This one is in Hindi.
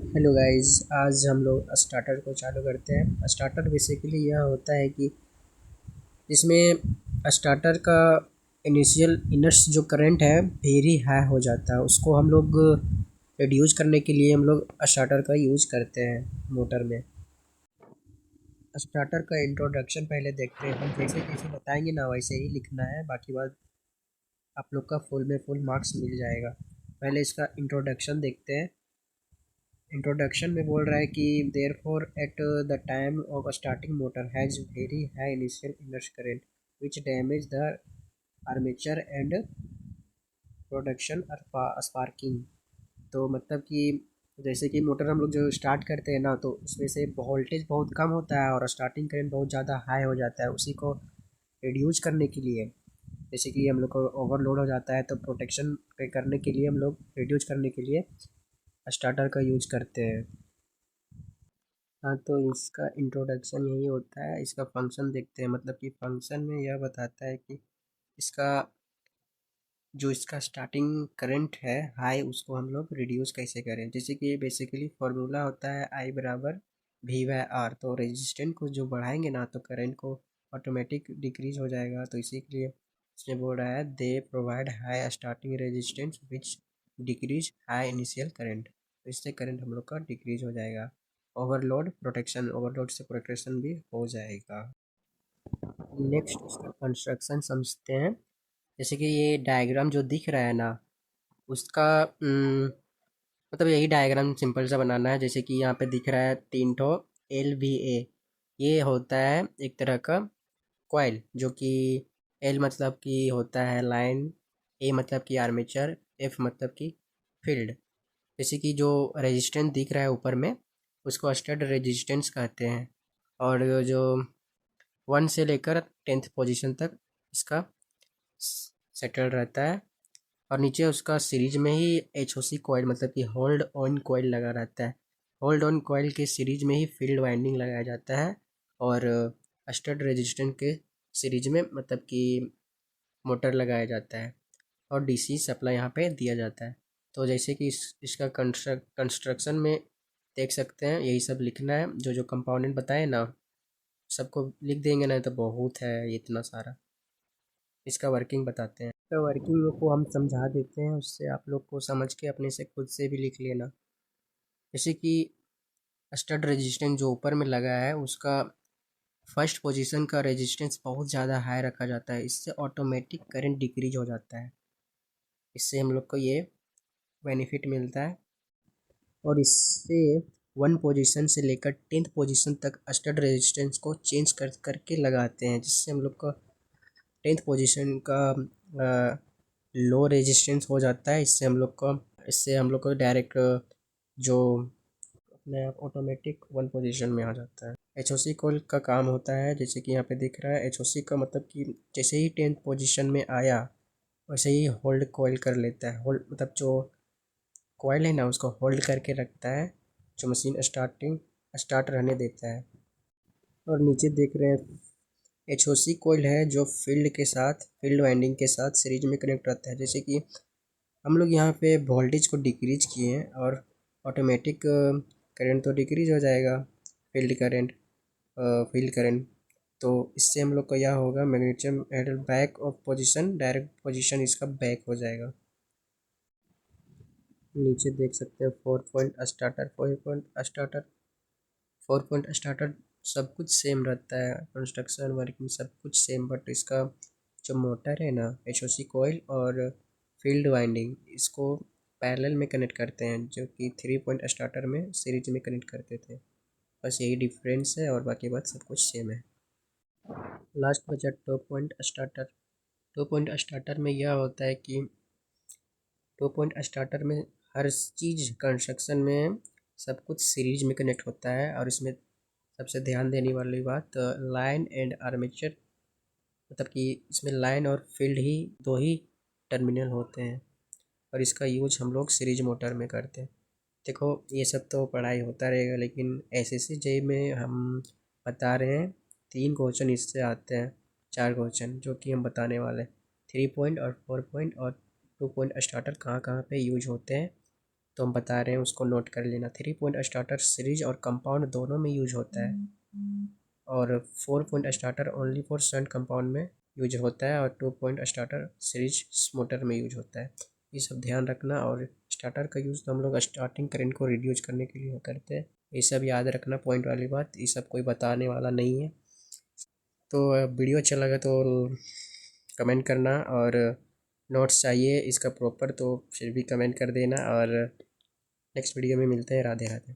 Hello guys. आज हम लोग स्टार्टर को चालू करते हैं। स्टार्टर बेसिकली यह होता है कि इसमें स्टार्टर का इनिशियल इनर्स जो करंट है वेरी हाई हो जाता है। उसको हम लोग रिड्यूस करने के लिए हम लोग स्टार्टर का यूज करते हैं मोटर में। स्टार्टर का इंट्रोडक्शन पहले देखते हैं। हम जैसे जैसे बताएंगे ना वैसे ही लिखना है, बाकी बात आप लोग का फुल में फुल मार्क्स मिल जाएगा। पहले इसका इंट्रोडक्शन देखते हैं। इंट्रोडक्शन में बोल रहा है कि therefore at the time of starting motor has very high initial inrush current which damage the armature and production sparking. तो मतलब कि जैसे कि मोटर हम लोग जो स्टार्ट करते हैं ना, तो उसमें से वोल्टेज बहुत कम होता है और स्टार्टिंग करंट बहुत ज़्यादा हाई हो जाता है। उसी को रिड्यूस करने के लिए, जैसे कि हम लोग को ओवरलोड हो जाता है, तो प्रोटेक्शन करने के लिए हम लोग रिड्यूस करने के लिए स्टार्टर का यूज करते हैं। हाँ, तो इसका इंट्रोडक्शन यही होता है। इसका फंक्शन देखते हैं। मतलब कि फंक्शन में यह बताता है कि इसका जो इसका स्टार्टिंग करंट है हाई, उसको हम लोग रिड्यूस कैसे करें। जैसे कि बेसिकली फार्मूला होता है आई बराबर वी बाय आर। तो रेजिस्टेंस को जो बढ़ाएंगे ना, तो करंट को ऑटोमेटिक डिक्रीज हो जाएगा। तो इसी के लिए इसमें बोल रहा है they provide high starting resistance which decrease high initial current. तो इससे करंट हम लोग का डिक्रीज हो जाएगा। ओवरलोड प्रोटेक्शन, ओवरलोड से प्रोटेक्शन भी हो जाएगा। नेक्स्ट इसका कंस्ट्रक्शन समझते हैं। जैसे कि ये डायग्राम जो दिख रहा है ना, उसका मतलब यही डायग्राम सिंपल सा बनाना है। जैसे कि यहाँ पे दिख रहा है तीन ठो एल वी ए। ये होता है एक तरह का कॉइल, जो कि एल मतलब कि होता है लाइन, ए मतलब कि आर्मेचर, एफ मतलब कि फील्ड। जैसे कि जो रेजिस्टेंस दिख रहा है ऊपर में, उसको स्टड रेजिस्टेंस कहते हैं। और जो 1 से लेकर 10th पोजीशन तक इसका सेटल रहता है। और नीचे उसका सीरीज में ही एच ओ सी कॉइल मतलब कि होल्ड ऑन कॉइल लगा रहता है। होल्ड ऑन कॉइल के सीरीज में ही फील्ड वाइंडिंग लगाया जाता है। और स्टड रेजिस्टेंस के सीरीज में मतलब कि मोटर लगाया जाता है। और डीसी सप्लाई यहाँ पे दिया जाता है। तो जैसे कि इसका कंस्ट्रक्शन में देख सकते हैं, यही सब लिखना है। जो जो कंपोनेंट बताए ना, सबको लिख देंगे ना तो बहुत है इतना सारा। इसका वर्किंग बताते हैं। तो वर्किंग को हम समझा देते हैं, उससे आप लोग को समझ के अपने से खुद से भी लिख लेना। जैसे कि स्टड रेजिस्टेंस जो ऊपर में लगा है, उसका फर्स्ट पोजीशन का रेजिस्टेंस बहुत ज़्यादा हाई रखा जाता है। इससे ऑटोमेटिक करंट डिक्रीज हो जाता है। इससे हम लोग को ये बेनिफिट मिलता है। और इससे 1 पोजीशन से लेकर 10th पोजीशन तक स्टड रेजिस्टेंस को चेंज कर करके लगाते हैं, जिससे हम लोग का 10th पोजीशन का लो रेजिस्टेंस हो जाता है। इससे हम लोग को डायरेक्ट जो अपने आप ऑटोमेटिक 1 पोजीशन में आ जाता है। एच ओ सी कॉइल का काम होता है, जैसे कि यहाँ पे दिख रहा है। एच ओ सी का मतलब कि जैसे ही 10th पोजीशन में आया, वैसे ही होल्ड कॉइल कर लेता है। होल्ड मतलब जो कॉइल है ना, उसको होल्ड करके रखता है, जो मशीन स्टार्ट रहने देता है। और नीचे देख रहे हैं एच ओ सी कॉइल है, जो फील्ड वाइंडिंग के साथ सीरीज में कनेक्ट रहता है। जैसे कि हम लोग यहाँ पे वोल्टेज को डिक्रीज किए हैं और ऑटोमेटिक करंट तो डिक्रीज हो जाएगा। फील्ड करंट फील्ड करंट तो इससे हम लोग का यह होगा, magnetism at back of position, direct position इसका बैक हो जाएगा। नीचे देख सकते हैं 4 पॉइंट स्टार्टर सब कुछ सेम रहता है। कंस्ट्रक्शन वर्किंग सब कुछ सेम, बट इसका जो मोटर है ना, एच ओ सी कोयल और फील्ड वाइंडिंग, इसको पैरेलल में कनेक्ट करते हैं, जो कि 3 पॉइंट स्टार्टर में सीरीज में कनेक्ट करते थे। बस यही डिफरेंस है और बाकी बात सब कुछ सेम है। लास्ट बचा 2 पॉइंट स्टार्टर। 2 पॉइंट स्टार्टर में यह होता है कि 2 पॉइंट स्टार्टर में हर चीज़ कंस्ट्रक्शन में सब कुछ सीरीज में कनेक्ट होता है। और इसमें सबसे ध्यान देने वाली बात, लाइन एंड आर्मेचर, मतलब कि इसमें लाइन और फील्ड ही दो ही टर्मिनल होते हैं। और इसका यूज हम लोग सीरीज मोटर में करते हैं। देखो, ये सब तो पढ़ाई होता रहेगा, लेकिन एसएससी जेई में हम बता रहे हैं 3 क्वेश्चन इससे आते हैं। 4 क्वेश्चन जो कि हम बताने वाले हैं, 3 पॉइंट और 4 पॉइंट और 2 पॉइंट स्टार्टर कहाँ कहाँ पे यूज होते हैं। तो हम बता रहे हैं उसको नोट कर लेना। 3 पॉइंट स्टार्टर सीरीज और कंपाउंड दोनों में यूज होता है, और 4 point starter only for shunt compound में यूज होता है, और 2 पॉइंट स्टार्टर सीरीज मोटर में यूज होता है। ये सब ध्यान रखना। और स्टार्टर का यूज़ तो हम लोग स्टार्टिंग करंट को रिड्यूस करने के लिए करते हैं। ये सब याद रखना पॉइंट वाली बात, ये सब कोई बताने वाला नहीं है। तो वीडियो अच्छा लगा तो कमेंट करना, और नोट्स चाहिए इसका प्रॉपर तो फिर भी कमेंट कर देना, और नेक्स्ट वीडियो में मिलते हैं। राधे राधे।